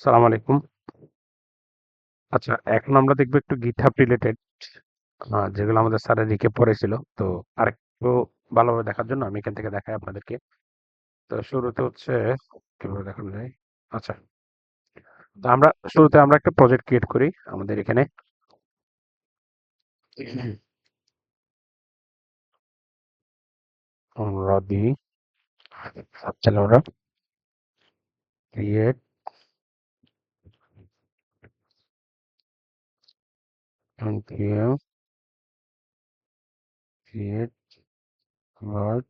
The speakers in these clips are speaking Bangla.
সালাম আলাইকুম। আচ্ছা, এখন আমরা দেখবো একটু GitHub রিলেটেড যেগুলো আমাদের স্যারের লিখে পড়েছিল। তো আরেকটু ভালোভাবে দেখার জন্য আমি এখান থেকে দেখাই আপনাদেরকে। তো শুরুতে হচ্ছে কিভাবে দেখানো যায়? আচ্ছা, তো শুরুতে আমরা একটা প্রজেক্ট ক্রিয়েট করি আমাদের এখানে। আমরা দিই তাহলে আমরা create npm create word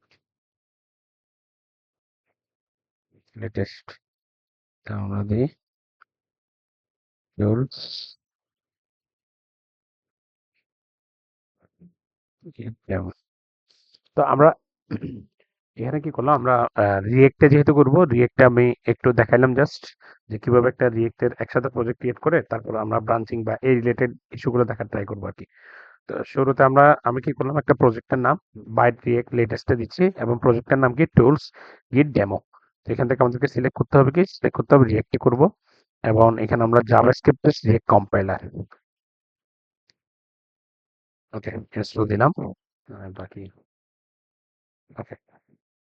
latest. তা আমরা দিই tools demo। তো আমরা এখানে কি করলাম, আমরা রিয়েক্টে যেহেতু করব, রিয়েক্টে আমি একটু দেখাইলাম জাস্ট যে কিভাবে একটা রিয়েক্টের একসাথে প্রজেক্ট ক্রিয়েট করে তারপর আমরা ব্রাঞ্চিং বা এই রিলেটেড ইস্যুগুলো দেখার ট্রাই করবো আর কি। তো শুরুতে আমি কি করলাম, একটা প্রজেক্টের নাম বাইট রিয়েক্ট লেটেস্টে দিচ্ছি এবং প্রজেক্টের নাম কি টুলস গিট ডেমো। তো এখান থেকে আমাদেরকে সিলেক্ট করতে হবে, রিয়েক্টে করব এবং এখানে আমরা জাভাস্ক্রিপ্ট রিয়েক্ট কম্পাইলার ওকে ইনস্টল দিলাম। বাকি ওকে,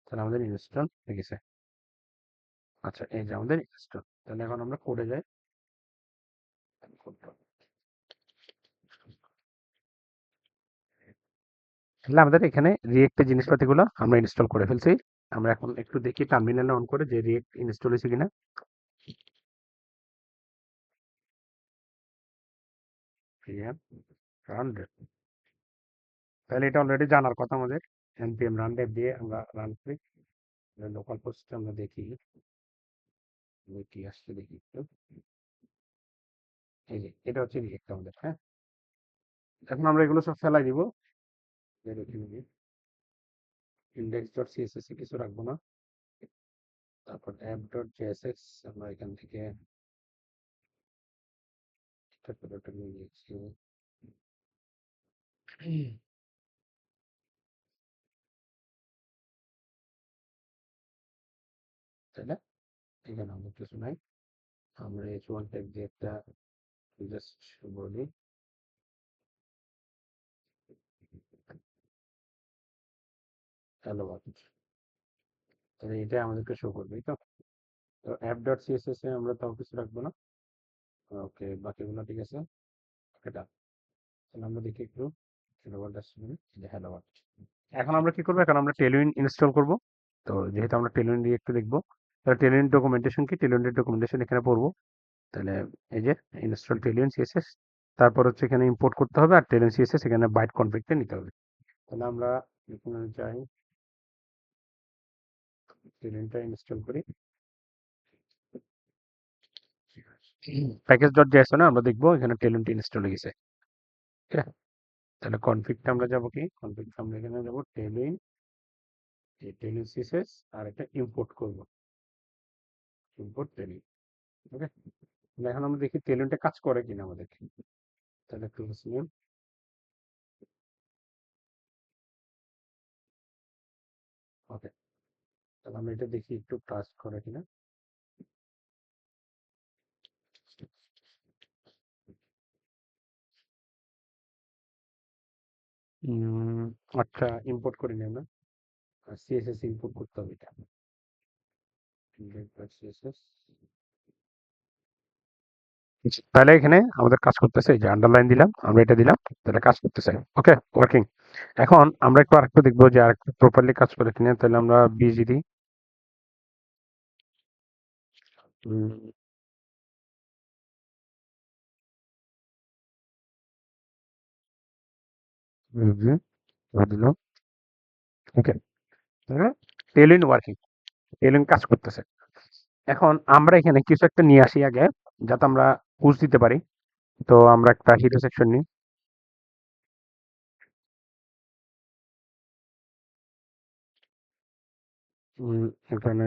তাহলে আমাদের ইনস্টল হয়ে গেছে। আচ্ছা, এই যে আমাদের ইনস্টল। তাহলে এখন আমরা কোডে যাই। তাহলে আমাদের এখানে রিয়েক্টের জিনিসপাতিগুলো আমরা ইনস্টল করে ফেলছি। আমরা এখন একটু দেখি টার্মিনালে অন করে যে রিয়েক্ট ইনস্টল হয়েছে কিনা। রান। তাহলে এটা অলরেডি জানার কথা আমাদের। npm রান ডেভ দিয়ে আমরা রান করি। লোকাল হোস্টে আমরা দেখি কি আসছে, দেখি একটু। এই যে এটা হচ্ছে রিয়েক্ট আমাদের, হ্যাঁ। এখন আমরা এগুলো সব ফেলাই দিব। ইন্ডেক্স ডট সিএসএস এ কিছু রাখবো না। তারপর অ্যাপ ডট জেএসএক্স আমরা এখান থেকে এটা নিয়ে নিয়েছি। তাহলে এখানে আমাদের কিছু নাই। আমরা h1 ট্যাগ দিয়ে একটা জাস্ট বলি হ্যালো ওয়ার্ল্ড। তাহলে এটা আমাদেরকে শো করবে, তো তো অ্যাপ ডট সিএসএস এ আমরা তাও কিছু রাখবো না। ওকে, বাকিগুলো ঠিক আছে। এটা তাহলে আমরা দেখি একটু হ্যালো ওয়ার্ল্ড আসছে কিনা। এই যে হ্যালো ওয়ার্ল্ড। এখন আমরা কি করবো, এখন আমরা টেলউইন ইনস্টল করব। তো যেহেতু আমরা টেলউইন দিয়ে একটু দেখবো, তাহলে টেলউইন ডকুমেন্টেশন কি, টেলউইনের ডকুমেন্টেশন এখানে পড়বো। তাহলে এই যে ইনস্টল টেলউইন সিএসএস, তারপর হচ্ছে এখানে ইম্পোর্ট করতে হবে আর টেলউইন সিএসএস এখানে বাইট কনফিগতে নিতে হবে। তাহলে আমরা এখানে যাই, টেলউইনটা ইনস্টল করি। প্যাকেজ ডট জেএস না, আমরা দেখবো এখানে টেলউইনটি ইনস্টল হয়ে গেছে। ঠিক আছে, তাহলে কনফিগটা আমরা যাবো কি, কনফিগটা আমরা এখানে যাবো টেলউইন, এই টেলউইন সিএসএস আর একটা ইম্পোর্ট করব, ইম্পোর্ট টেলউইন। ওকে, এখন আমরা দেখি টেলউইনটা কাজ করে কিনা আমাদের। তাহলে টুলস নেম, ওকে, তাহলে আমরা এটা দেখি একটু ট্রাস্ট করে কিনা। আচ্ছা, ইম্পোর্ট করে নিও না, সিএসএস ইম্পোর্ট করতে হবে এটা। সিএসএস, তাহলে এখানে আমাদের কাজ করতেছে, এই যে আন্ডারলাইন দিলাম, আমরা এটা দিলাম, তাহলে কাজ করতেছে। ওকে, ওয়ার্কিং। এখন আমরা একটু আরেকটু দেখবো যে আরেকটু প্রপারলি কাজ করে কিনা। তাহলে আমরা বিজি দিই। দিলাম। ওকে, টেলউইন ওয়ার্কিং, টেলউইন কাজ করতেছে। এখন আমরা এখানে কিছু একটা নিয়ে আসি আগে, যাতে আমরা পুশ দিতে পারি। তো আমরা একটা হিরো সেকশন নিই। এখানে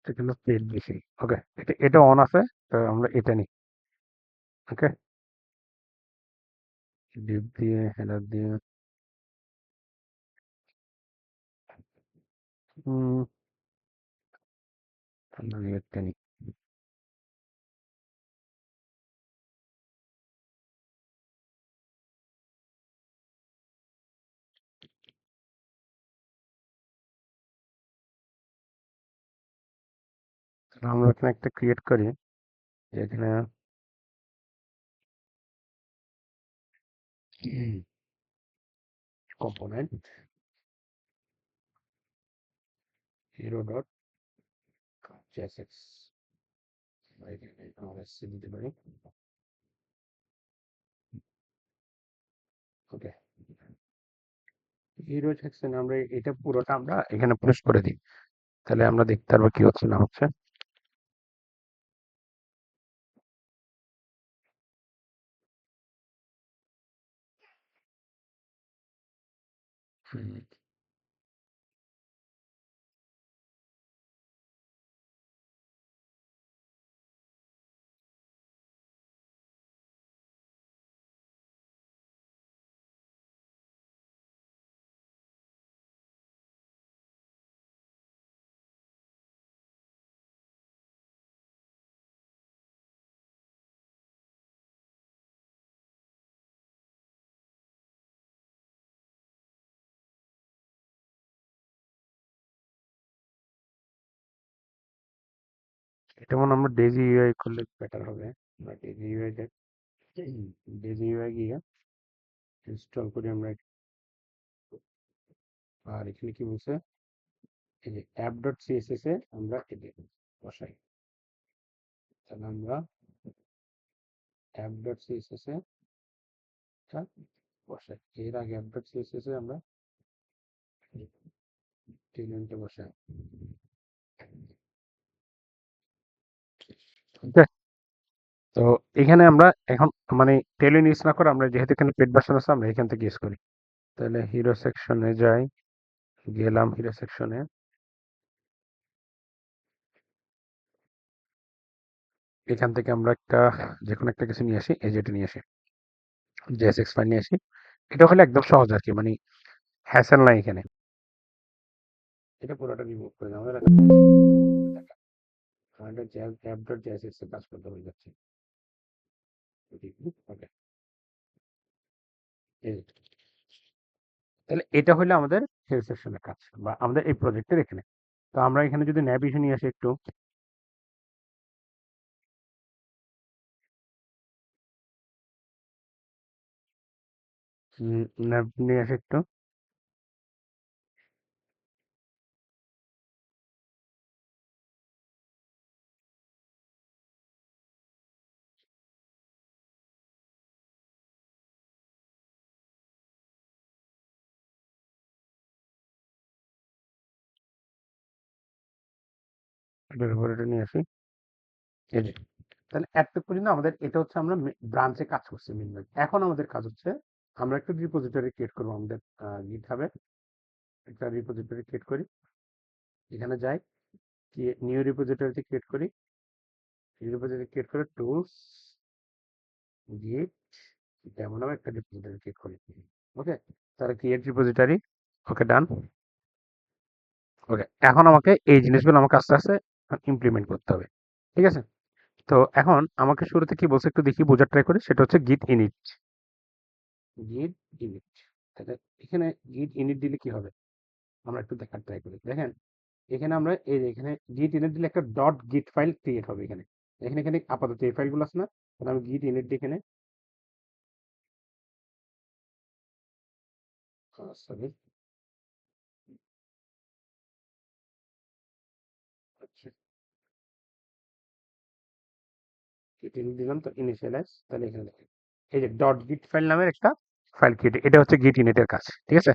এখানে পেড বেশি। ওকে, এটা অন আছে, তো আমরা এটা নিই। ওকে, ডিপ দিয়ে হেডার দিয়ে আমরা একটা নিই। তাহলে আমরা এখানে একটা ক্রিয়েট করি, এখানে কম্পোনেন্ট হিরো ডট জেএসএক্স, এখানে আমরা সি দিতে পারি। ওকে, হিরো সেকশনে আমরা এটা পুরোটা আমরা এখানে পুশ করে দিই, তাহলে আমরা দেখতে পারবো কি হচ্ছে না হচ্ছে। এটা মনে হয় আমরা ডেজি ইউআই করলে বেটার হবে। আমরা ডেজি ইউআই ডেজি ইউআই গিয়ে ইনস্টল করি আমরা। আর এখানে কি বলছে, এই যে অ্যাপ ডট সিএসএস এ আমরা এটা বসাই। তাহলে আমরা অ্যাপ ডট সিএসএস এ এটা বসাই। এর আগে অ্যাপ ডট সিএসএস এ আমরা টেলনেটে বসাই। ওকে, তো এখানে আমরা এখন মানে টেলনেট ইউজ না করে আমরা যেহেতু এখানে পেড ভার্সন আছে আমরা এখান থেকে ইউজ করি। তাহলে হিরো সেকশনে যাই, গেলাম হিরো সেকশনে। এখান থেকে আমরা একটা যে কোনো একটা কিছু নিয়ে আসি, এই যেটা নিয়ে আসি, জেএসএক্স ফাইল নিয়ে আসি। এটা হলে একদম সহজ আর কি, মানে হ্যাসেল নাই এখানে। এটা পুরোটা রিমুভ করে দিই, আমাদের আমাদের অ্যাপ ডট জেএসএক্স এর কাজ করতে হয়ে যাচ্ছে। ওকে, তাহলে এটা হলো আমাদের হেলথ সেকশনের কাজ বা আমাদের এই প্রজেক্টের এখানে। তো আমরা এখানে যদি ন্যাব ইস্যু নিয়ে আসি একটু, ন্যাব নিয়ে আসি একটু। এটার উপর এটা নিয়ে আসি, এই যে। তাহলে এত পর্যন্ত আমাদের এটা হচ্ছে আমরা ব্রাঞ্চে কাজ করছি মেনলি। এখন আমাদের কাজ হচ্ছে আমরা একটা রিপোজিটরি ক্রিয়েট করবো আমাদের গিটহাবে। একটা রিপোজিটরি ক্রিয়েট করি, এখানে যাই, নিউ রিপোজিটরিতে ক্রিয়েট করি। রিপোজিটরি ক্রিয়েট করে টুলস গিট যেমন আমি একটা রিপোজিটরি ক্রিয়েট করি। ওকে, তাহলে ক্রিয়েট রিপোজিটরি, ওকে ডান। ওকে, এখন আমাকে এই জিনিসগুলো আমাকে আস্তে আস্তে ইমপ্লিমেন্ট করতে হবে, ঠিক আছে। তো এখন আমাকে শুরুতে কি বলছে একটু দেখি বোঝার ট্রাই করি, সেটা হচ্ছে গিট ইনিট। গিট ইনিট, তাহলে এখানে গিট ইনিট দিলে কি হবে আমরা একটু দেখার ট্রাই করি। দেখেন এখানে আমরা এই যে এখানে গিট ইনিট দিলে একটা ডট গিট ফাইল ক্রিয়েট হবে এখানে। এখানে এখানে আপাতত এই ফাইলগুলো আছে না, তাহলে আমি গিট ইনিট দিয়ে এখানে সরি, আচ্ছা গিট ইনিট দিলাম তো ইনিশিয়ালাইজ। তাহলে এখানে দেখেন এই যে ডট গিট ফাইল নামের একটা ফাইল ক্রিয়েট, এটা হচ্ছে গিট ইনিটের কাজ, ঠিক আছে।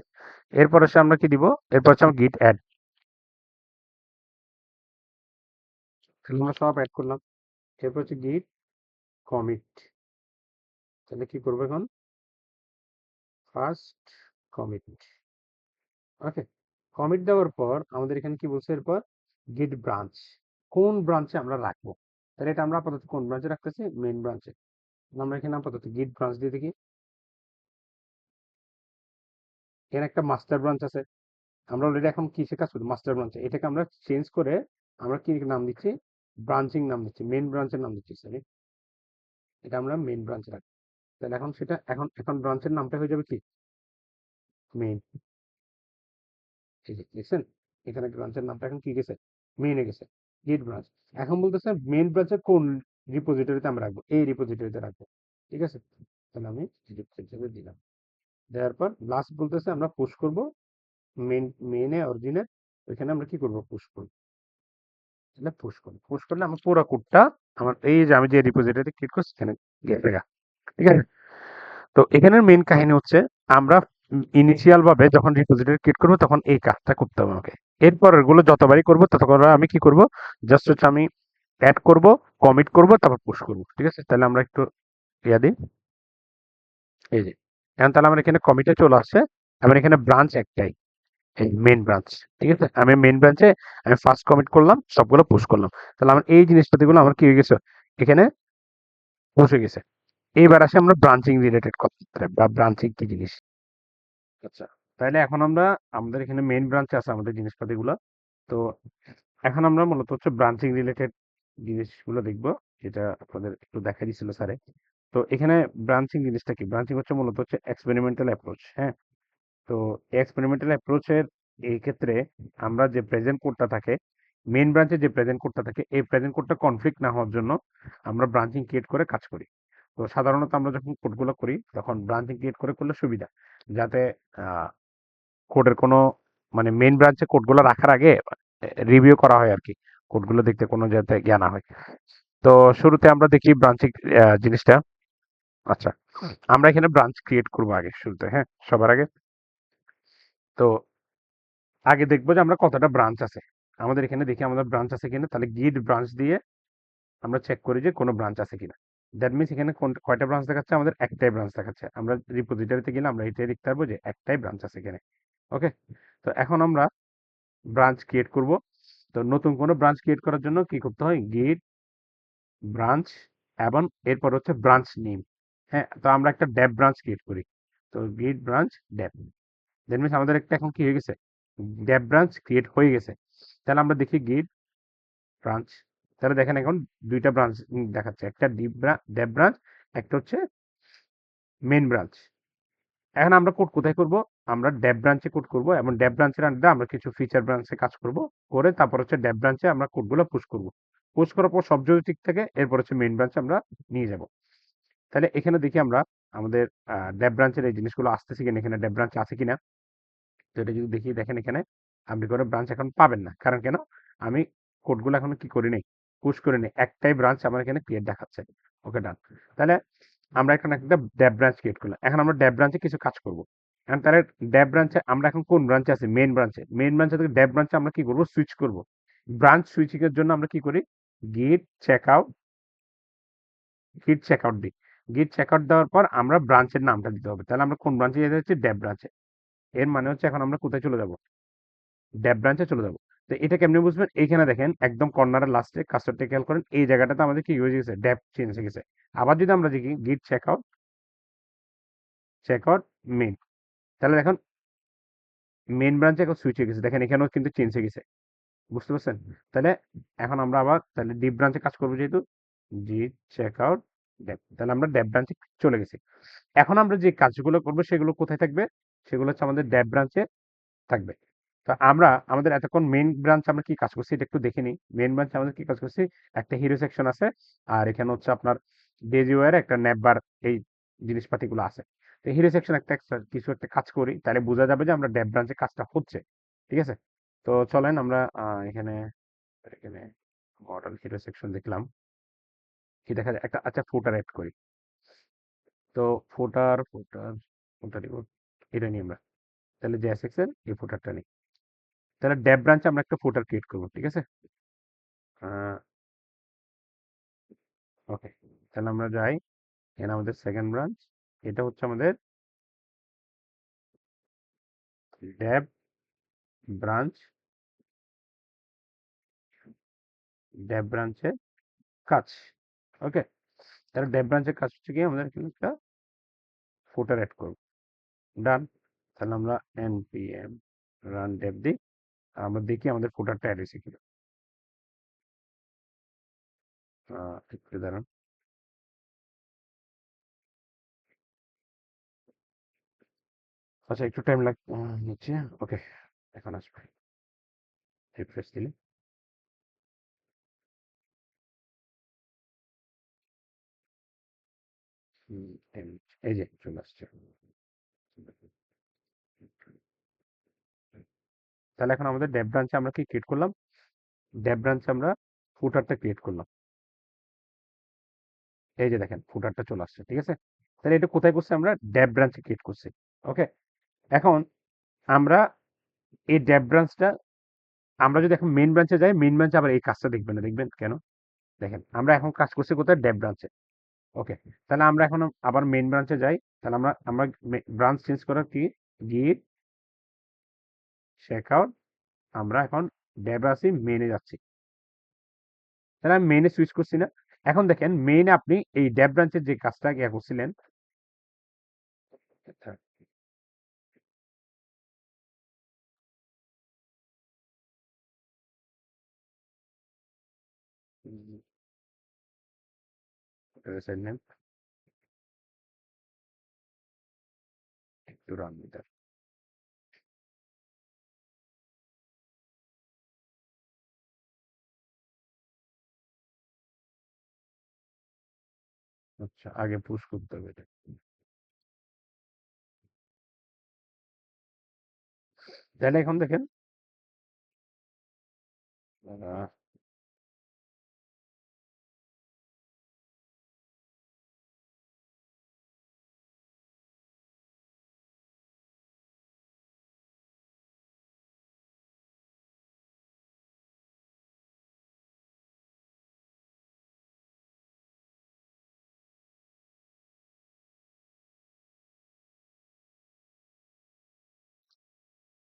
এরপর হচ্ছে আমরা কি দিব, এরপর হচ্ছে আমরা গিট অ্যাড, আমরা সব অ্যাড করলাম। এরপর হচ্ছে গিট কমিট, তাহলে কি করবো এখন ফার্স্ট কমিট। ওকে, কমিট দেওয়ার পর আমাদের এখানে কি বলছে এরপর গিট ব্রাঞ্চ, কোন ব্রাঞ্চে আমরা রাখবো। তাহলে এটা আমরা আপাতত কোন ব্রাঞ্চে রাখতেছি, মেইন ব্রাঞ্চে। আমরা এখানে আপাতত গিট ব্রাঞ্চ দিয়ে দেখি, এখানে একটা মাস্টার ব্রাঞ্চ আছে। আমরা অলরেডি এখন কিসে কাজ করি, মাস্টার ব্রাঞ্চে। এটাকে আমরা চেঞ্জ করে আমরা কি নাম দিচ্ছি, ব্রাঞ্চিং নাম দিচ্ছি, মেইন ব্রাঞ্চের নাম দিচ্ছি, সরি, এটা আমরা মেইন ব্রাঞ্চ রাখবো। তাহলে এখন সেটা এখন এখন ব্রাঞ্চের নামটা হয়ে যাবে কি, মেইন। এই যে দেখছেন, এখানে ব্রাঞ্চের নামটা এখন কি গেছে, মেইনে গেছে, গিট ব্রাঞ্চ। এখন বলতেছে মেইন ব্রাঞ্চের কোন রিপোজিটরিতে আমরা রাখবো, এই রিপোজিটরিতে রাখবো। ঠিক আছে, তাহলে আমি রিপোজিটরি দিলাম। দেওয়ার পর লাস্ট বলতেছে আমরা পুশ করব মেইনে অরিজিনের, ওইখানে আমরা কি করব, পুশ করব। তাহলে পুশ করলে আমার পুরো কোডটা, আমার এই যে আমি যে রিপোজিটরিতে ক্লিক করছি এখানে গেছে গা। ঠিক আছে, তো এখানের মেইন কাহিনী হচ্ছে আমরা ইনিশিয়াল ভাবে যখন রিপোজিটরি ক্রিয়েট করবো তখন এই কাজটা করতে হবে আমাকে। এরপরের গুলো যতবারই করবো ততবার আমি কি করব, জাস্ট হচ্ছে আমি অ্যাড করব, কমিট করব, তারপর পুশ করব। ঠিক আছে, তাহলে আমরা একটু ইয়া দিই, এই যে এখন তাহলে আমার এখানে কমিটে চলে আসছে। আমার এখানে ব্রাঞ্চ একটাই, এই মেইন ব্রাঞ্চ। ঠিক আছে, আমি মেইন ব্রাঞ্চে আমি ফার্স্ট কমিট করলাম, সবগুলো পুশ করলাম। তাহলে আমার এই জিনিসপাতিগুলো আমার কি হয়ে গেছে, এখানে পৌঁছে গেছে। এইবার আসে আমরা ব্রাঞ্চিং রিলেটেড কথা, বা ব্রাঞ্চিং কি জিনিস। আচ্ছা, তাহলে এখন আমরা আমাদের এখানে মেইন ব্রাঞ্চে আছে আমাদের জিনিসপাতিগুলো। তো এখন আমরা মূলত হচ্ছে ব্রাঞ্চিং রিলেটেড জিনিসগুলো দেখব, যেটা আপনাদের একটু দেখা দিছিল স্যারে। তো এখানে ব্রাঞ্চিং জিনিসটা কি, ব্রাঞ্চিং হচ্ছে মূলত হচ্ছে এক্সপেরিমেন্টাল অ্যাপ্রোচ। হ্যাঁ, তো এক্সপেরিমেন্টাল অ্যাপ্রোচের এই ক্ষেত্রে আমরা যে প্রেজেন্ট কোডটা থাকে, মেইন ব্রাঞ্চে যে প্রেজেন্ট কোডটা থাকে, এই প্রেজেন্ট কোডটা কনফ্লিক্ট না হওয়ার জন্য আমরা ব্রাঞ্চিং ক্রিয়েট করে কাজ করি। তো সাধারণত আমরা যখন কোডগুলো করি তখন ব্রাঞ্চিং ক্রিয়েট করে করলে সুবিধা, যাতে কোডের কোনো মানে মেইন ব্রাঞ্চে কোডগুলো রাখার আগে রিভিউ করা হয় আর কি, কোডগুলো দেখতে কোনো যাতে জ্ঞান না হয়। তো শুরুতে আমরা দেখি ব্রাঞ্চিং জিনিসটা। আচ্ছা, আমরা এখানে ব্রাঞ্চ ক্রিয়েট করবো আগে শুরুতে, হ্যাঁ, সবার আগে। তো আগে দেখবো যে আমরা কতটা ব্রাঞ্চ আছে আমাদের এখানে, দেখি আমাদের ব্রাঞ্চ আছে কিনা। তাহলে গিট ব্রাঞ্চ দিয়ে আমরা চেক করি যে কোনো ব্রাঞ্চ আছে কিনা। দ্যাট মিনস এখানে কয়টা ব্রাঞ্চ দেখাচ্ছে, আমাদের একটাই ব্রাঞ্চ দেখাচ্ছে। আমরা রিপোজিটরিতে গেলে আমরা এটাই দেখতে পারবো যে একটাই ব্রাঞ্চ আছে এখানে। ওকে, তো এখন আমরা ব্রাঞ্চ ক্রিয়েট করব। তো নতুন কোনো ব্রাঞ্চ ক্রিয়েট করার জন্য কি করতে হয়, গিট ব্রাঞ্চ এবং এরপর হচ্ছে ব্রাঞ্চ নেম। হ্যাঁ, তো আমরা একটা ডেপ ব্রাঞ্চ ক্রিয়েট করি। তো গিট ব্রাঞ্চ ডেপ, দ্যাট মিনস আমাদের একটা এখন কি হয়ে গেছে, ডেপ ব্রাঞ্চ ক্রিয়েট হয়ে গেছে। তাহলে আমরা দেখি গিট ব্রাঞ্চ, তাহলে দেখেন এখন দুইটা ব্রাঞ্চ দেখাচ্ছে, একটা ডেপ ব্রাঞ্চ, একটা হচ্ছে মেইন ব্রাঞ্চ। এখন আমরা কোড কোথায় করব, আমরা ডেপ ব্রাঞ্চে কোড করব এবং ডেপ ব্রাঞ্চের আন্ডারে আমরা কিছু ফিচার ব্রাঞ্চে কাজ করব, করে তারপর হচ্ছে ডেপ ব্রাঞ্চে আমরা কোডগুলো পুশ করব। পুশ করার পর সব যদি ঠিক থাকে এরপর হচ্ছে মেইন ব্রাঞ্চে আমরা নিয়ে যাব। তাহলে এখানে দেখি আমরা আমাদের ডেপ ব্রাঞ্চের এই জিনিসগুলো আসতেছে কিনা, এখানে ডেপ ব্রাঞ্চ আছে কিনা। তো এটা যদি দেখি, দেখেন এখানে আপনি কোনো ব্রাঞ্চ এখন পাবেন না, কারণ কেন, আমি কোডগুলো এখনো কি করি নাই, পুশ করে নেই, একটাই ব্রাঞ্চ আমার এখানে ক্রিয়েট দেখাচ্ছে। ওকে, ডান। তাহলে আমরা এখন একটা ড্যাব ব্রাঞ্চ ক্রিয়েট করলাম, এখন আমরা ড্যাব ব্রাঞ্চে কিছু কাজ করব। এখন তাহলে ড্যাব ব্রাঞ্চে আমরা এখন কোন ব্রাঞ্চে আছি, মেইন ব্রাঞ্চে। মেইন ব্রাঞ্চে থেকে ড্যাব ব্রাঞ্চে আমরা কি করব, সুইচ করব। ব্রাঞ্চ সুইচিং এর জন্য আমরা কি করি, গিট চেক আউট, গিট চেক আউট দিই। গিট চেক আউট দেওয়ার পর আমরা ব্রাঞ্চের নামটা দিতে হবে। তাহলে আমরা কোন ব্রাঞ্চে যেতে হচ্ছে, ড্যাব ব্রাঞ্চে। এর মানে হচ্ছে এখন আমরা কোথায় চলে যাব, ড্যাব ব্রাঞ্চে চলে যাব। তো এটা কেমনে বুঝবেন, এইখানে দেখেন একদম কর্নারের লাস্টে কার্সরটা খেয়াল করেন, এই জায়গাটাতে আমাদের কি হয়ে গেছে, ড্যাব চেঞ্জ হয়ে গেছে। আবার যদি আমরা দেখি গিট চেক আউট মেইন, তাহলে দেখেন মেইন ব্রাঞ্চে এখন সুইচ হয়ে গেছে, দেখেন এখানেও কিন্তু চেঞ্জ হয়ে গেছে। বুঝতে পারছেন? তাহলে এখন আমরা আবার তাহলে ডিপ ব্রাঞ্চে কাজ করবো, যেহেতু গিট চেক আউট ডেপ, তাহলে আমরা ডেপ ব্রাঞ্চে চলে গেছি। এখন আমরা যে কাজগুলো করবো সেগুলো কোথায় থাকবে, সেগুলো হচ্ছে আমাদের ডেপ ব্রাঞ্চে থাকবে। তো আমরা আমাদের এতক্ষণ মেইন ব্রাঞ্চ আমরা কি কাজ করছি এটা একটু দেখে নিই। মেইন ব্রাঞ্চে আমাদের কি কাজ করছি, একটা হিরো সেকশন আছে, আর এখানে হচ্ছে আপনার ডেজিওয়ার একটা নেটবার, এই জিনিসপাতিগুলো আছে। তো হিরো সেকশন কিছু একটা কাজ করি, তাহলে বোঝা যাবে যে আমরা ডেপ ব্রাঞ্চে কাজটা হচ্ছে। ঠিক আছে, তো চলেন আমরা এখানে এখানে মডেল হিরো সেকশন দেখলাম, কি দেখা যায় একটা, আচ্ছা ফুটার অ্যাড করি। তো ফুটার এটা নিই আমরা, তাহলে জেএসএক্স এর এই ফুটারটা নিই। তাহলে ডেপ ব্রাঞ্চে আমরা একটা ফুটার ক্রিয়েট করবো। ঠিক আছে, ওকে, তাহলে আমরা যাই, এখানে আমাদের সেকেন্ড ব্রাঞ্চ, এটা হচ্ছে আমাদের ডেপ ব্রাঞ্চ, ডেপ ব্রাঞ্চের কাজ। ওকে, তাহলে ডেপ ব্রাঞ্চের কাজ হচ্ছে কি, আমাদের এখানে একটা ফুটার অ্যাড করবো। ডান, তাহলে আমরা npm রান ডেপ দিই, আমরা দেখি আমাদের ফুটারটা অ্যাড হয়েছে কিনা। একটু দাঁড়ান। আচ্ছা, একটু টাইম নিচ্ছে। ওকে, এখন আসবে। রিফ্রেশ দিলে এই যে চলে আসছে। তাহলে এখন আমাদের ডেভ ব্রাঞ্চে আমরা কি ক্রিয়েট করলাম? ডেভ ব্রাঞ্চে আমরা ফুটারটা ক্রিয়েট করলাম। এই যে দেখেন ফুটারটা চলে আসছে, ঠিক আছে? তাহলে এটা কোথায় করছি? আমরা ডেভ ব্রাঞ্চে ক্রিয়েট করছি। ওকে, এখন আমরা এই ডেভ ব্রাঞ্চটা, আমরা যদি এখন মেইন ব্রাঞ্চে যাই, মেইন ব্রাঞ্চে আবার এই কাজটা দেখবেন না। দেখবেন কেন? দেখেন আমরা এখন কাজ করছি কোথায়? ডেভ ব্রাঞ্চে। ওকে, তাহলে আমরা এখন আবার মেইন ব্রাঞ্চে যাই। তাহলে আমরা আমরা ব্রাঞ্চ চেঞ্জ করার কি, গিট চেকআউট, আমরা এখন ডেভ আছি, মেইনে যাচ্ছি। তাহলে আমি মেইনে সুইচ করছি না? এখন দেখেন মেইনে আপনি এই ডেভ ব্রাঞ্চের যে কাজটা ইয়া করছিলেন, একটু রান দিতে। আচ্ছা, আগে পুশ করতে হবে এটা। তাহলে এখন দেখেন আহ,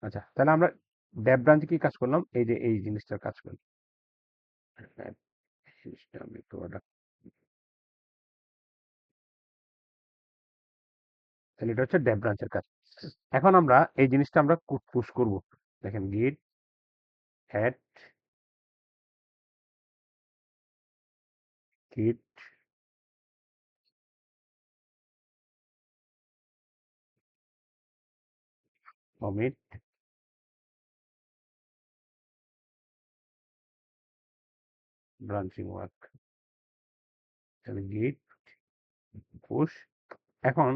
আচ্ছা, তাহলে আমরা ডেভ ব্রাঞ্চে কি কাজ করলাম? এই যে এই জিনিসটার কাজ করলাম। হ্যাঁ, জিনিসটা আমি একটু তাহলে এটা হচ্ছে ডেভ ব্রাঞ্চের কাজ। এখন আমরা এই জিনিসটা আমরা পুশ করব। দেখেন গিট হ্যাট গিট কমিট ব্রাঞ্চিং ওয়ার্ক। তাহলে গিট পুশ। এখন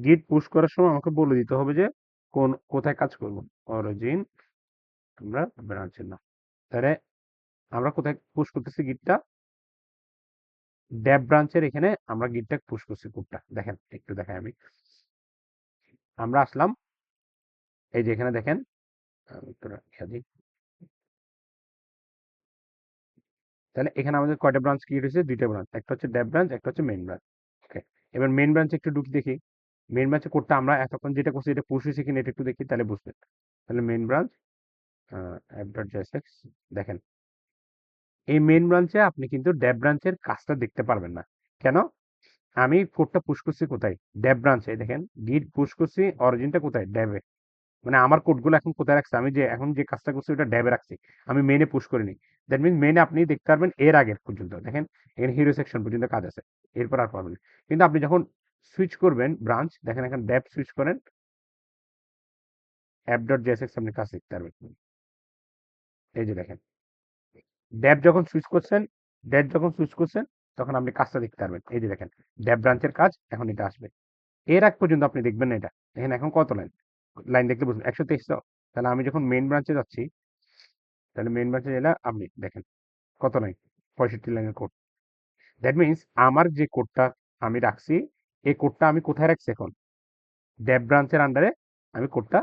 গিট পুশ করার সময় আমাকে বলে দিতে হবে যে কোথায় কাজ করব। অরিজিন, আমরা ব্রাঞ্চের নাম। তাহলে আমরা কোথায় পুশ করতেছি গিটটা? ডেভ ব্রাঞ্চের এখানে আমরা গিটটা পুশ করছি কোডটা। দেখেন একটু দেখাই আমি। আমরা আসলাম, এই যে এখানে দেখেন, আমি একটু রাখিয়া দিই। তাহলে এখানে আমাদের কয়টা ব্রাঞ্চ ক্রিয়েট হয়েছে? দুইটা ব্রাঞ্চ, একটা হচ্ছে ডেভ ব্রাঞ্চ, একটা হচ্ছে মেইন ব্রাঞ্চ। ওকে, এবার মেইন ব্রাঞ্চে একটু ঢুকি দেখি। মেইন ব্রাঞ্চে কোডটা আমরা এতক্ষণ যেটা করছি এটা পুশ হয়েছে কিনা এটা একটু দেখি, তাহলে বুঝবেন। তাহলে main branch app dot JSX, দেখেন এই মেইন ব্রাঞ্চে আপনি কিন্তু ডেভ ব্রাঞ্চের কাজটা দেখতে পারবেন না। কেন? আমি কোডটা পুশ করছি কোথায়? ডেভ ব্রাঞ্চে। দেখেন গিট পুশ করছি, অরিজিনটা কোথায়? ডেভে। মানে আমার কোডগুলো এখন কোথায় রাখছি? আমি যে এখন যে কাজটা করছি ওটা ড্যাবে রাখছি, আমি মেইনে পুশ করিনি। দ্যাট মিনস মেইনে আপনি দেখতে পারবেন এর আগের পর্যন্ত। দেখেন এখানে হিরো সেকশন পর্যন্ত কাজ আছে, এরপর আর পারবেন না। কিন্তু আপনি যখন সুইচ করবেন ব্রাঞ্চ, দেখেন এখানে ড্যাব সুইচ করেন, অ্যাপ ডট জেএসএক্স আপনি কাজ দেখতে পারবেন। এই যে দেখেন ড্যাব যখন সুইচ করছেন, ড্যাব যখন সুইচ করছেন তখন আপনি কাজটা দেখতে পারবেন। এই যে দেখেন ড্যাব ব্রাঞ্চের কাজ এখন এটা আসবে। এর আগ পর্যন্ত আপনি দেখবেন না এটা। দেখেন এখন কত লাইন, লাইন দেখতে বুঝবেন 123। তাহলে আমি যখন মেইন ব্রাঞ্চে যাচ্ছি, তাহলে মেইন ব্রাঞ্চে গেলে আপনি দেখেন কত লাইন? 65 লাইনের কোড। দ্যাট মিনস আমার যে কোডটা আমি রাখছি, এই কোডটা আমি কোথায় রাখছি এখন? ডেভ ব্রাঞ্চের আন্ডারে আমি কোডটা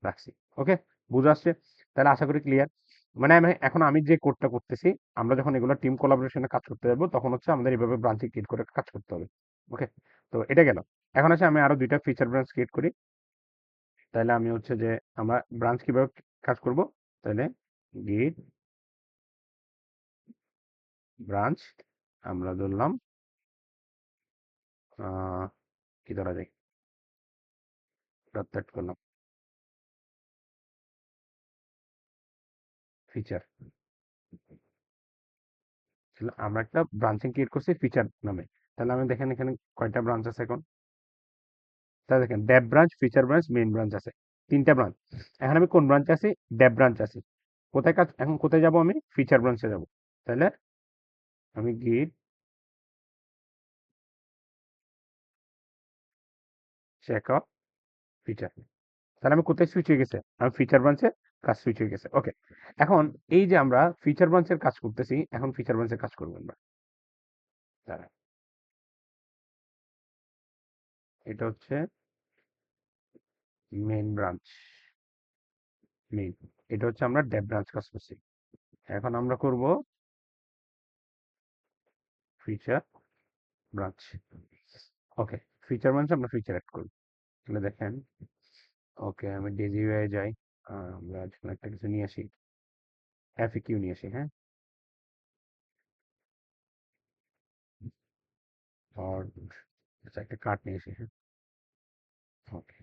রাখছি। ওকে, বুঝে আসছে? তাহলে আশা করি ক্লিয়ার। মানে আমি এখন আমি যে কোডটা করতেছি, আমরা যখন এগুলো টিম কোলাবোরেশনে কাজ করতে যাবো তখন হচ্ছে আমাদের এইভাবে ব্রাঞ্চে ক্রিয়েট করে কাজ করতে হবে। ওকে, তো এটা গেল। এখন আছে আমি আরো দুইটা ফিচার ব্রাঞ্চ ক্রিয়েট করি। তাহলে আমি হচ্ছে যে আমরা ব্রাঞ্চ কিভাবে কাজ করব? তাহলে গিট ব্রাঞ্চ, আমরা ধরলাম কি ধরা যায়, ডট করলাম ফিচার। তাহলে আমরা একটা ব্রাঞ্চিং ক্রিয়েট করছি ফিচার নামে। তাহলে আমি দেখেন এখানে কয়টা ব্রাঞ্চ আছে এখন। তাহলে দেখেন Dave branch, feature branch, main branch আছে, তিনটা ব্রাঞ্চ। এখন আমি কোন ব্রাঞ্চে আছি? ডেভ ব্রাঞ্চ আছি। কোথায় কাজ, এখন কোথায় যাব? আমি ফিচার ব্রাঞ্চে যাব। তাহলে আমি গিট চেক আপ ফিচার, তাহলে আমি কোথায় সুইচ হয়ে গেছে? আমি ফিচার ব্রাঞ্চে কাজ সুইচ হয়ে গেছে। ওকে, এখন এই যে আমরা ফিচার ব্রাঞ্চের কাজ করতেছি, এখন ফিচার ব্রাঞ্চের কাজ করবো আমরা। দাঁড়ান, এটা হচ্ছে মেইন ব্রাঞ্চ, মেইন। এটা হচ্ছে আমরা ডেভ ব্রাঞ্চ কাজ করছি। এখন আমরা করব ফিচার ব্রাঞ্চ। ওকে, ফিচার ব্রাঞ্চে আমরা ফিচার অ্যাড করব। তাহলে দেখেন, ওকে আমি ডেজি ওয়ে যাই, আমরা আজকে একটা কিছু নিয়ে আসি, এফএকিউ নিয়ে আসি, হ্যাঁ, আর আচ্ছা একটা কার্ড নিয়ে আসি, হ্যাঁ। ওকে,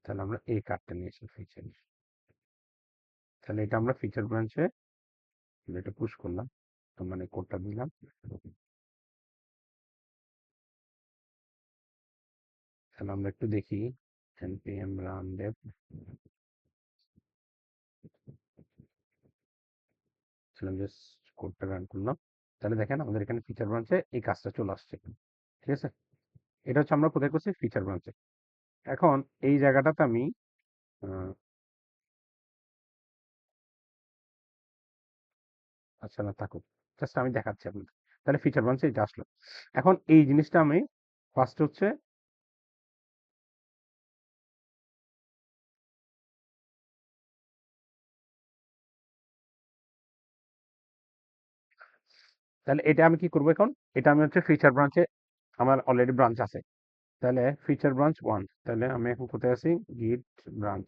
তাহলে আমরা এই কার্ডটা নিয়ে আসি ফিচার। তাহলে এটা আমরা ফিচার ব্রাঞ্চে এটা পুশ করলাম, তো মানে কোডটা দিলাম। তাহলে আমরা একটু দেখি npm run dev, তাহলে জাস্ট কোডটা রান করলাম। তাহলে দেখেন আমাদের এখানে ফিচার ব্রাঞ্চে এই কাজটা চলে আসছে, ঠিক আছে। এটা হচ্ছে আমরা কোথায় করছি? ফিচার ব্রাঞ্চে। এখন এই জায়গাটাতে আমি আহ, আচ্ছা না থাকুক, জাস্ট আমি দেখাচ্ছি আপনাদের। তাহলে ফিচার ব্রাঞ্চে এটা আসলো। এখন এই জিনিসটা আমি ফার্স্ট হচ্ছে, তাহলে এটা আমি কি করবো এখন? এটা আমি হচ্ছে ফিচার ব্রাঞ্চে, আমার অলরেডি ব্রাঞ্চ আছে। তাহলে ফিচার ব্রাঞ্চ ওয়ান, তাহলে আমি এখন কোথায় আছি? গিট ব্রাঞ্চ।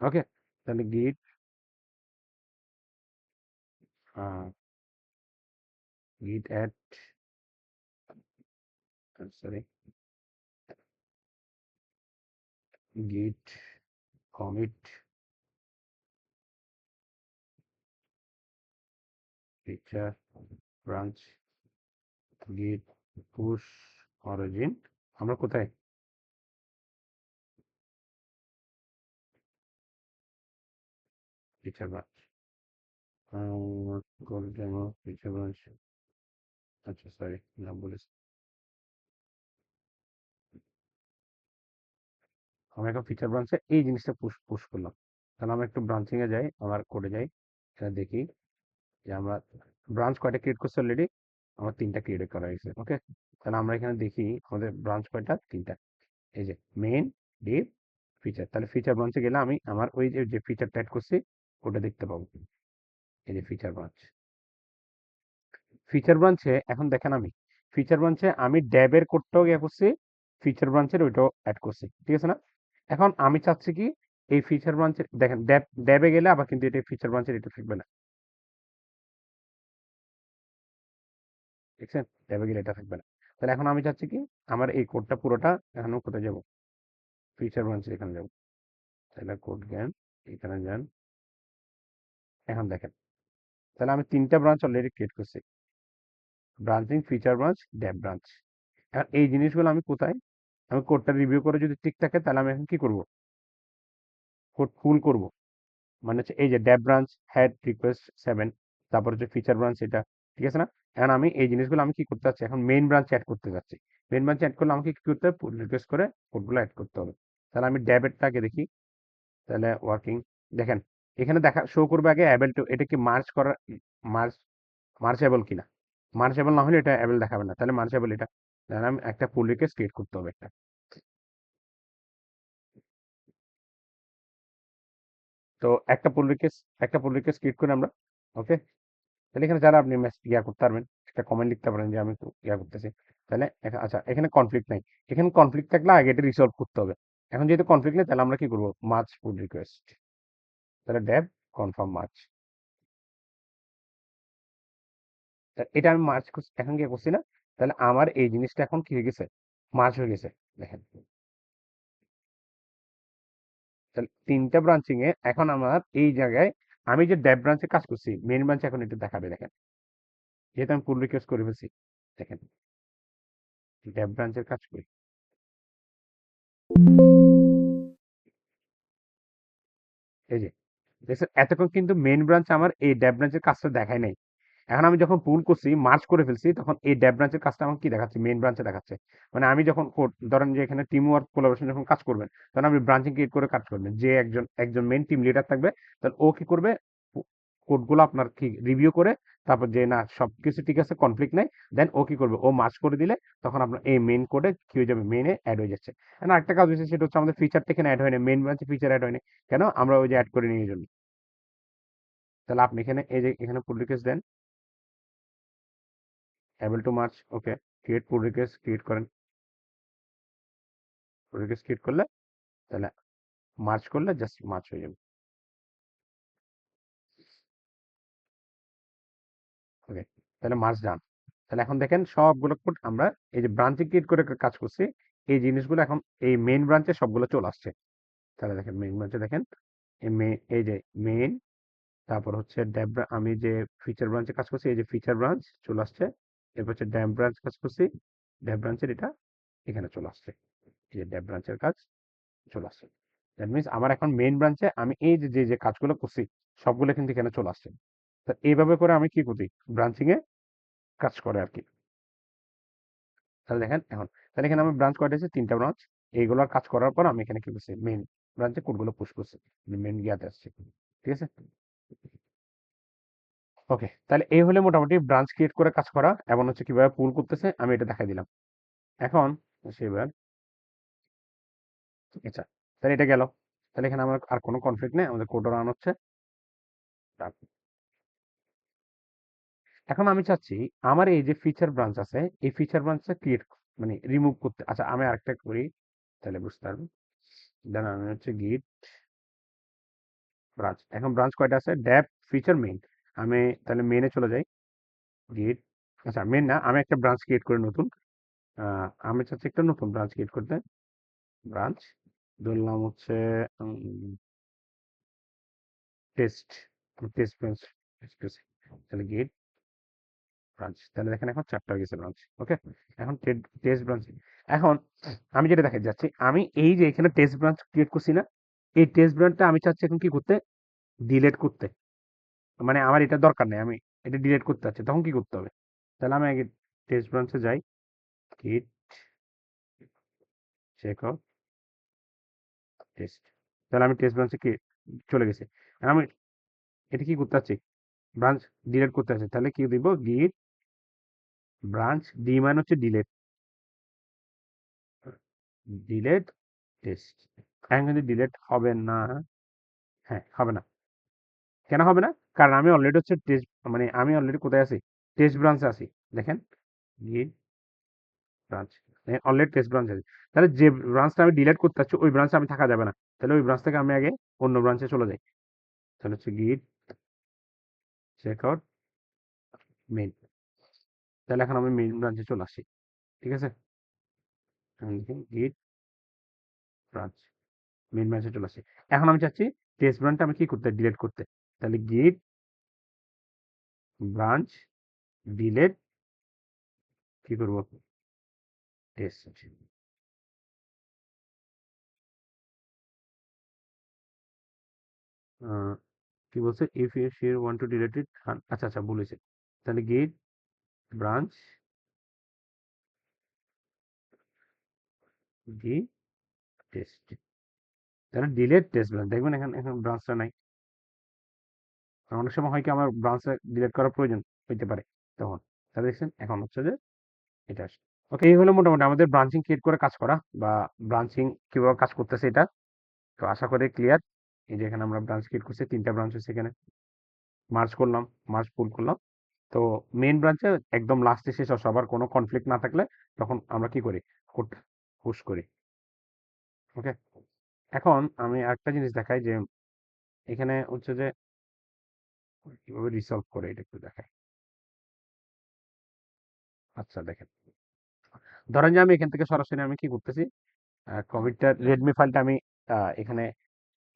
ওকে, তাহলে গিট git add, sorry, git commit feature branch, git push origin। আমরা কোথায়? feature branch, code demo feature branch, আচ্ছা সরি না বলেছি। আমরা এখন ফিচার ব্রাঞ্চে এই জিনিসটা পুশ পুশ করলাম। তাহলে আমরা একটু ব্রাঞ্চিং এ যাই, আমার কোডে যাই, এখানে দেখি যে আমরা ব্রাঞ্চ কয়টা ক্রিয়েট করছি অলরেডি। আমার তিনটা ক্রিয়েট করা হয়েছে। ওকে, তাহলে আমরা এখানে দেখি আমাদের ব্রাঞ্চ কয়টা? তিনটা। এই যে মেইন, ডিপ, ফিচার। তাহলে ফিচার ব্রাঞ্চে গেলে আমি আমার ওই যে যে ফিচারটা অ্যাড করছি ওটা দেখতে পাবো। এই যে ফিচার ব্রাঞ্চ, ফিচার ব্রাঞ্চে এখন দেখেন আমি ফিচার ব্রাঞ্চে আমি ড্যাবের কোডটাও ইয়ে করছি, ফিচার ব্রাঞ্চের ওইটাও অ্যাড করছি, ঠিক আছে না? এখন আমি চাচ্ছি কি এই ফিচার ব্রাঞ্চের, দেখেন ড্যাব ড্যাবে গেলে আবার কিন্তু এটা ফিচার ব্রাঞ্চের এটা থাকবে না, দেখছেন? ট্যাবে গেলে এটা থাকবে না। তাহলে এখন আমি চাচ্ছি কি আমার এই কোডটা পুরোটা এখন কোথায় যাব? ফিচার ব্রাঞ্চে এখানে যাব। তাহলে কোড জ্ঞান, এখানে যান। এখন দেখেন, তাহলে আমি তিনটা ব্রাঞ্চ অলরেডি ক্রিয়েট করছি, branching, feature branch, Dave branch. এখন এই জিনিসগুলো আমি কোথায়? আমি কোডটা রিভিউ করে যদি ঠিক থাকে তাহলে আমি এখন কি করব? কোড ফুল করব। মানে হচ্ছে এই যে ডেভ ব্রাঞ্চ হ্যাড রিকোয়েস্ট 7, তারপর হচ্ছে ফিচার ব্রাঞ্চ এটা, ঠিক আছে না? এখন আমি এই জিনিসগুলো আমি কি করতে চাচ্ছি? এখন মেইন ব্রাঞ্চ অ্যাড করতে যাচ্ছি। মেইন ব্রাঞ্চ অ্যাড করলে আমাকে কি করতে হবে? রিকোয়েস্ট করে কোডগুলো অ্যাড করতে হবে। তাহলে আমি ডেভেরটাকে দেখি, তাহলে ওয়ার্কিং, দেখেন এখানে দেখা শো করবে আগে অ্যাবেল টু, এটা কি মার্চ করার, মার্চ মার্চেবল কিনা। মার্চেবল না হলে এটা অ্যাবেল দেখাবে না। তাহলে মার্চেবল এটা, তাহলে আমি একটা পুল রিকোয়েস্ট ক্রিয়েট করতে হবে একটা। তো একটা পুল রিকোয়েস্ট ক্রিয়েট করে আমরা, ওকে, তাহলে এখানে যারা আপনি ইয়া করতে পারবেন, একটা কমেন্ট লিখতে পারেন যে আমি একটু ইয়া করতেছি। তাহলে আচ্ছা এখানে কনফ্লিক্ট নাই, এখানে কনফ্লিক্ট থাকলে আগে এটা রিসলভ করতে হবে। এখন যেহেতু কনফ্লিক্ট নেই তাহলে আমরা কি করবো? মার্চ পুল রিকোয়েস্ট, তাহলে ডেভ কনফার্ম মার্চ। এটা আমি মার্চ এখন কি করছি না? তাহলে আমার এই জিনিসটা এখন কি হয়ে গেছে? মার্চ হয়ে গেছে। দেখেন, তাহলে তিনটা ব্রাঞ্চিং এ এখন আমার এই জায়গায় আমি যে ডেভ ব্রাঞ্চে কাজ করছি, মেইন ব্রাঞ্চে এখন এটা দেখাবে, দেখেন যেহেতু আমি পুল রিকোয়েস্ট করে ফেলছি, দেখেন ডেভ ব্রাঞ্চের কাজ করি। এই যে দেখছেন, এতক্ষণ কিন্তু মেইন ব্রাঞ্চ আমার এই ডেভ ব্রাঞ্চের কাজটা দেখায় নাই। এখন আমি যখন পুল করছি, মার্জ করে ফেলছি, তখন এই ডেভ ব্রাঞ্চের কাজটা আমাকে কি দেখাচ্ছে, মেইন ব্রাঞ্চে দেখাচ্ছে। মানে আমি যখন কোড ধরেন যে এখানে টিম ওয়ার্ক কোলাবোরেশন যখন কাজ করবেন, তখন আপনি ব্রাঞ্চিং ক্রিয়েট করে কাজ করবেন, যে একজন একজন মেইন টিম লিডার থাকবে, তাহলে ও কি করবে, কোডগুলো আপনার কি রিভিউ করে, তারপর যে না সবকিছু ঠিক আছে, কনফ্লিক্ট নাই, দেন ও কি করবে, ও মার্জ করে দিলে তখন আপনার এই মেইন কোডে কি হয়ে যাবে, মেইনে অ্যাড হয়ে যাচ্ছে। এখন আরেকটা কাজ হয়েছে, সেটা হচ্ছে আমাদের ফিচারটা এখানে অ্যাড হয়নি, মেইন ব্রাঞ্চে ফিচার অ্যাড হয়নি। কেন? আমরা ওই যে অ্যাড করে নিয়ে জন্য। তাহলে আপনি এখানে এই যে এখানে পুল রিকোয়েস্ট দেন, able to merge, okay, create pull request create করেন। পুল রিকোয়েস্ট ক্রিয়েট করলে তাহলে মার্জ করলে জাস্ট মার্জ হয়ে যাবে। ওকে, তাহলে মার্জ ডান। তাহলে এখন দেখেন সবগুলো কোড আমরা এই যে ব্রাঞ্চে ক্রিয়েট করে কাজ করছি, এই জিনিসগুলো এখন এই মেইন ব্রাঞ্চে সবগুলো চলে আসছে। তাহলে দেখেন মেইন ব্রাঞ্চে দেখেন, এই যে মেইন, তারপর হচ্ছে ড্যাব, আমি যে ফিচার ব্রাঞ্চে কাজ করছি, এই যে ফিচার ব্রাঞ্চ চলে আসছে। এরপর হচ্ছে ড্যাব ব্রাঞ্চ কাজ করছি, ড্যাব ব্রাঞ্চের এটা এখানে চলে আসছে, এই যে ড্যাব ব্রাঞ্চের কাজ চলে আসছে। দ্যাট মিনস আমার এখন মেইন ব্রাঞ্চে আমি এই যে যে কাজগুলো করছি, সবগুলো কিন্তু এখানে চলে আসছে। তো এইভাবে করে আমি কি করি, ব্রাঞ্চিং এ কাজ করে আর কি। তাহলে দেখেন এখন, তাহলে এখানে আমার ব্রাঞ্চ কয়টা আছে, 3টা ব্রাঞ্চ। এইগুলোর কাজ করার পর আমি এখানে কি করছি, মেইন ব্রাঞ্চে কোডগুলো পুশ করছি, মেইন গিয়াতে আসছে। ঠিক আছে, ওকে। তাহলে এই হলে মোটামুটি ব্রাঞ্চ ক্রিয়েট করে কাজ করা এবং হচ্ছে কিভাবে পুল করতেছে আমি এটা দেখাই দিলাম। এখন সেবার, আচ্ছা, তাহলে এটা গেল। তাহলে এখানে আমার আর কোনো কনফ্লিক্ট নেই, আমাদের কোড রান হচ্ছে। এখন আমি চাচ্ছি আমার এই যে ফিচার ব্রাঞ্চ আছে, এই ফিচার ব্রাঞ্চটা ক্রিয়েট মানে রিমুভ করতে। আচ্ছা, আমি আরেকটা করি, তাহলে বুঝতে পারবেন। দেন আমি হচ্ছে গিট ব্রাঞ্চ, এখন ব্রাঞ্চ কয়টা আছে, ডেপ ফিচার মেইন। আমি তাহলে মেইনে চলে যাই, গিট, আচ্ছা মেইন না, আমি একটা ব্রাঞ্চ ক্রিয়েট করে নতুন, আমি চাচ্ছি একটা নতুন ব্রাঞ্চ ক্রিয়েট করতে। ব্রাঞ্চ ধরলাম হচ্ছে টেস্ট, টেস্ট ব্রাঞ্চ, তাহলে গিট ব্রাঞ্চ, তাহলে দেখেন এখন 4টা হয়ে গেছে ব্রাঞ্চ। ওকে, এখন টেস্ট ব্রাঞ্চ। এখন আমি যেটা দেখাতে যাচ্ছি, আমি এই যে এখানে টেস্ট ব্রাঞ্চ ক্রিয়েট করছি না, এই টেস্ট ব্রাঞ্চটা আমি চাচ্ছি এখন কি করতে, ডিলিট করতে। মানে আমার এটা দরকার নেই, আমি এটা ডিলিট করতে চাচ্ছি, তখন কি করতে হবে, তাহলে আমি আগে টেস্ট ব্রাঞ্চে যাই, গিট চেক আউট টেস্ট, তাহলে আমি টেস্ট ব্রাঞ্চে কি চলে গেছি। আর আমি এটা কি করতে চাচ্ছি, ব্রাঞ্চ ডিলিট করতে চাচ্ছি, তাহলে কি দিব, গিট ব্রাঞ্চ ডি মানে হচ্ছে ডিলিট, ডিলিট টেস্ট। এখন কিন্তু ডিলিট হবে না, হ্যাঁ হবে না। কেন হবে না? কারণ আমি অলরেডি হচ্ছে টেস্ট, মানে আমি অলরেডি কোথায় আছি, টেস্ট ব্রাঞ্চে আছি। দেখেন গিট ব্রাঞ্চ, অলরেডি টেস্ট ব্রাঞ্চ আছে। তাহলে যে ব্রাঞ্চটা আমি ডিলিট করতে চাচ্ছি, ওই ব্রাঞ্চে আমি থাকা যাবে না। তাহলে ওই ব্রাঞ্চ থেকে আমি আগে অন্য ব্রাঞ্চে চলে যাই। তাহলে হচ্ছে গিট চেক আউট মেইন, তাহলে এখন আমি মেইন ব্রাঞ্চে চলে আসি। ঠিক আছে, গিট ব্রাঞ্চ মেইন ব্রাঞ্চে চলে আসি। এখন আমি চাচ্ছি টেস্ট ব্রাঞ্চটা আমি কি করতে, ডিলিট করতে। তাহলে গিট ব্রাঞ্চ ডিলিট, কি করবো, টেস্ট। কি বলছে, if you sure want to delete it, আচ্ছা আচ্ছা বলেছে। তাহলে গেট ব্রাঞ্চ ডি টেস্ট, তাহলে ডিলিট টেস্ট ব্রাঞ্চ, দেখবেন এখানে এখন ব্রাঞ্চটা নাই। অনেক সময় হয় কি আমার ব্রাঞ্চে ডিলিট করার প্রয়োজন হইতে পারে তখন। তাহলে দেখছেন এখন হচ্ছে যে এটা আসে। ওকে, এই হলো মোটামুটি আমাদের ব্রাঞ্চিং ক্রিয়েট করে কাজ করা, বা ব্রাঞ্চিং কিভাবে কাজ করতেছে এটা। তো আশা করি ক্লিয়ার। এই যে এখানে আমরা ব্রাঞ্চ ক্রিয়েট করছি, 3টা ব্রাঞ্চ হচ্ছে, এখানে মার্জ করলাম, মার্জ পুল করলাম। তো মেইন ব্রাঞ্চে একদম লাস্টে শেষ সবার কোনো কনফ্লিক্ট না থাকলে তখন আমরা কি করি, কোড পুশ করি। ওকে, এখন আমি আরেকটা জিনিস দেখাই যে এখানে হচ্ছে যে কিভাবে রিসলভ করে এটা একটু দেখাই। আচ্ছা দেখেন, ধরেন যে আমি এখান থেকে সরাসরি আমি কি করতেছি, কমিটটা রেডমি ফাইলটা আমি এখানে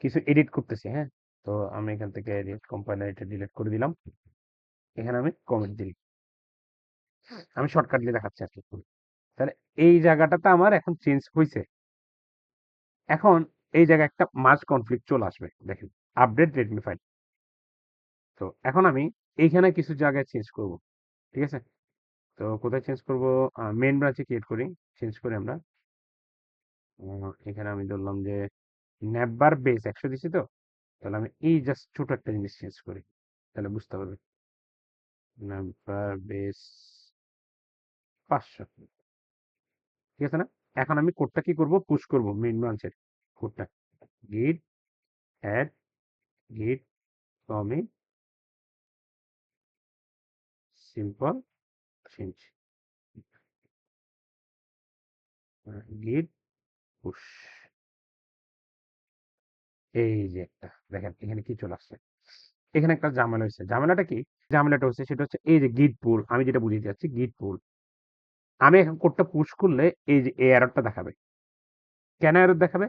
কিছু এডিট করতেছি, হ্যাঁ। তো আমি এখান থেকে এডিট কম্পাইলার এটা ডিলিট করে দিলাম, এখানে আমি কমিট দিই। আমি শর্টকাট দিয়ে দেখাচ্ছি আর কি। তাহলে এই জায়গাটাতে আমার এখন চেঞ্জ হইছে। এখন এই জায়গায় একটা মার্জ কনফ্লিক্ট চলে আসবে। দেখেন, আপডেট রেডমি ফাইল। তো এখন আমি এইখানে কিছু জায়গায় চেঞ্জ করব। ঠিক আছে? তো কোথায় চেঞ্জ করব? মেইন ব্রাঞ্চে ক্রিয়েট করি। চেঞ্জ করি আমরা। এখানে আমি ধরলাম যে নেভার বেস 100 দিছি তো। তাহলে আমি এই জাস্ট ছোট একটা জিনিস চেঞ্জ করি। তাহলে বুঝতে পারবে। Never base 500। ঠিক আছে না? এখন আমি কোডটা কি করব? পুশ করব মেইন ব্রাঞ্চের কোডটা। git add git commit simple change git push। এই যে একটা দেখেন এখানে কি চলে আসছে। এখানে একটা ঝামেলা হয়েছে। ঝামেলাটা কি? ঝামেলাটা হচ্ছে সেটা হচ্ছে এই যে git pull, আমি যেটা বুঝিয়ে যাচ্ছি git pull। আমি এখন কোডটা পুশ করলে এই যে এই এররটা দেখাবে। কেন এরর দেখাবে?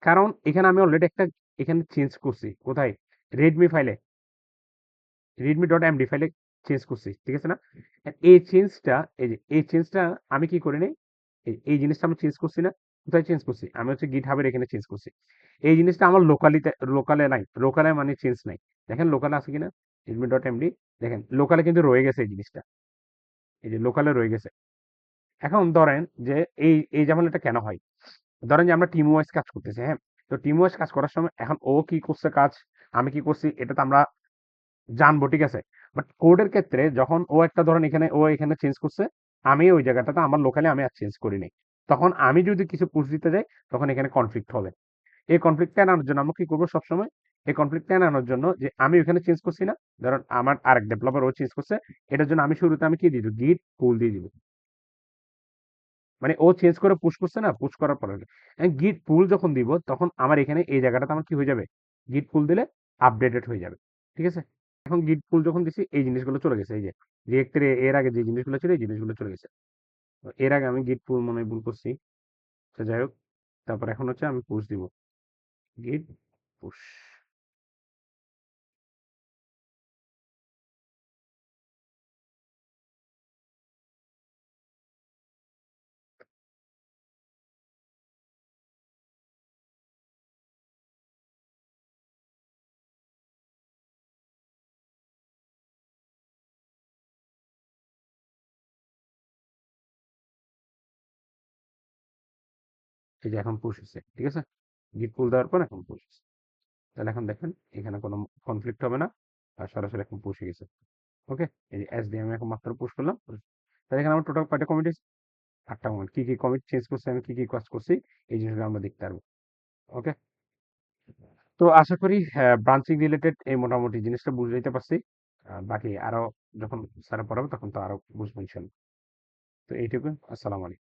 কারণ এখানে আমি অলরেডি একটা এখানে চেঞ্জ করছি। কোথায়? রেডমি ফাইলে, redmi.md ফাইলে চেঞ্জ করছি। ঠিক আছে না? এই চেঞ্জটা, এই যে এই চেঞ্জটা আমি কি করি নাই? এই জিনিসটা আমি চেঞ্জ করছি না? কোথায় চেঞ্জ করছি? আমি হচ্ছে GitHub এর এখানে চেঞ্জ করছি। এই জিনিসটা আমার লোকালে নাই। লোকালে মানে চেঞ্জ নাই। দেখেন লোকালে আছে কিনা? redmi.md, দেখেন লোকালে কিন্তু রয়ে গেছে এই জিনিসটা। এই যে লোকালে রয়ে গেছে। এখন ধরেন যে এই ঝামেলাটা কেন হয়? ধরেন যে আমরা টিম ওয়াইজ কাজ করতেছি, হ্যাঁ? তো টিম ওয়াইজ কাজ করার সময় এখন ও কি করছে কাজ, আমি কি করছি, এটা তো আমরা জানবো, ঠিক আছে? বাট কোডের ক্ষেত্রে যখন ও একটা ধরেন এখানে ও এখানে চেঞ্জ করছে, আমি ওই জায়গাটাতে আমার লোকালে আমি আর চেঞ্জ করি নাই। তখন আমি যদি কিছু পুশ দিতে যাই, তখন এখানে কনফ্লিক্ট হবে। এই কনফ্লিক্টটা এড়ানোর জন্য আমরা কি করবো সবসময়? এই কনফ্লিক্টটা এড়ানোর জন্য যে আমি ওখানে চেঞ্জ করছি না, ধরেন আমার আরেক ডেভেলপার ও চেঞ্জ করছে, এটার জন্য আমি শুরুতে আমি কি দিয়ে দিব? গিট পুল দিয়ে দিব। মানে ও চেঞ্জ করে পুশ করছে না, পুশ করার পরে গিট পুল যখন দিব তখন আমার এখানে এই জায়গাটাতে আমার কি হয়ে যাবে? গিট পুল দিলে আপডেটেড হয়ে যাবে। ঠিক আছে? এখন গিট পুল যখন দিছি এই জিনিসগুলো চলে গেছে। এই যে রিয়েক্টের এর আগে যে জিনিসগুলো ছিল এই জিনিসগুলো চলে গেছে। তো এর আগে আমি গিট পুল মনে হয় ভুল করছি। তো যাই হোক, তারপর এখন হচ্ছে আমি পুশ দিব। গিট পুশ। এই যে এখন পুশ হচ্ছে। ঠিক আছে? গিট পুল দেওয়ার পর এখন পুশ হচ্ছে। তাহলে এখন দেখেন এখানে কোনো কনফ্লিক্ট হবে না। আর সরাসরি এখন পুশ হয়ে গেছে। ওকে? এই যে এসডি আমি এখন মাত্র পুশ করলাম। তাহলে এখানে আমার টোটাল কয়টা কমিটি? 8টা কমিট। কি কি কমিট চেঞ্জ করছি, আমি কি কি কাজ করছি, এই জিনিসগুলো আমরা দেখতে পারবো। ওকে? তো আশা করি ব্রাঞ্চিং রিলেটেড এই মোটামুটি জিনিসটা বুঝাইতে পারছি। বাকি আরো যখন স্যার পড়াবে তখন তো আরো বুঝবো ইনশাল্লাহ। তো এইটুকু। আসসালামু আলাইকুম।